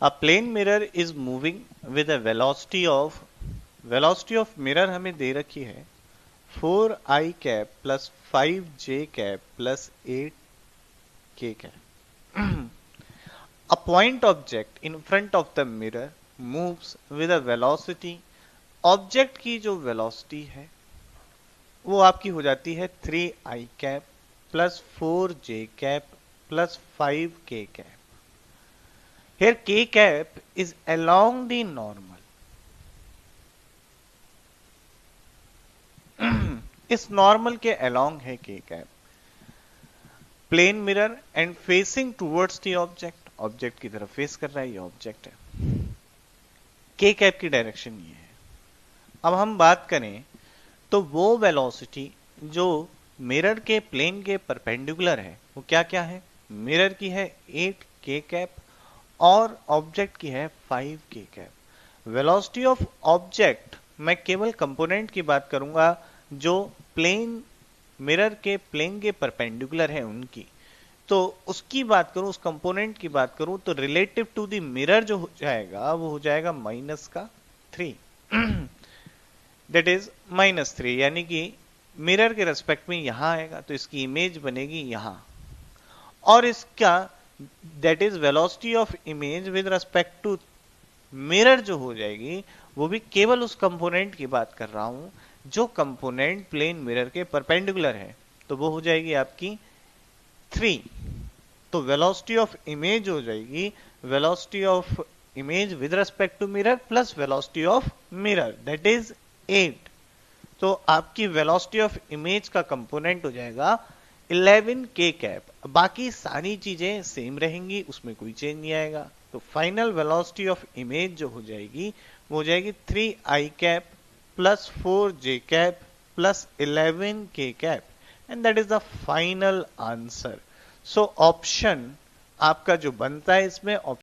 A plane mirror is moving with a velocity of mirror हमें दे रखी है 4i cap plus 5j cap plus 8k cap. A point object in front of the mirror moves with a velocity. Object की जो velocity है वो आपकी हो जाती है 3i cap plus 4j cap plus 5k cap. Here k cap is along the normal. इस normal के along है k cap. Plane mirror and facing towards the object, object की तरफ फेस कर रहा है, ये ऑब्जेक्ट है. के कैप की डायरेक्शन ये है. अब हम बात करें तो वो वेलोसिटी जो मिरर के प्लेन के परपेंडिकुलर है वो क्या क्या है. मिरर की है 8 के कैप और ऑब्जेक्ट की है 5 के कैप. वेलोसिटी ऑफ ऑब्जेक्ट मैं केवल कंपोनेंट की बात करूंगा जो प्लेन मिरर के प्लेन के परपेंडिकुलर है उनकी. तो उसकी बात करूं, उस कंपोनेंट की बात करूं तो रिलेटिव टू द मिरर जो हो जाएगा वो हो जाएगा -3. दैट इज -3, यानी कि मिरर के रेस्पेक्ट में यहां आएगा तो इसकी इमेज बनेगी यहां. और इसका that is velocity of image with respect to mirror जो हो जाएगी वो भी केवल उस कंपोनेंट की बात कर रहा हूं जो कंपोनेंट प्लेन मिरर के परपेंडिकुलर है. तो वो हो जाएगी आपकी 3. तो वेलोसिटी ऑफ इमेज हो जाएगी velocity of image with respect to mirror plus velocity of mirror that is 8. तो आपकी वेलोसिटी ऑफ इमेज का कंपोनेंट हो जाएगा 11 के कैप. बाकी सारी चीजें सेम रहेंगी, उसमें कोई चेंज नहीं आएगा. तो फाइनल वेलोसिटी ऑफ इमेज जो हो जाएगी वो हो जाएगी 3i cap plus 4j cap plus 11k cap, and that is the final answer. So option आपका जो बनता है इसमें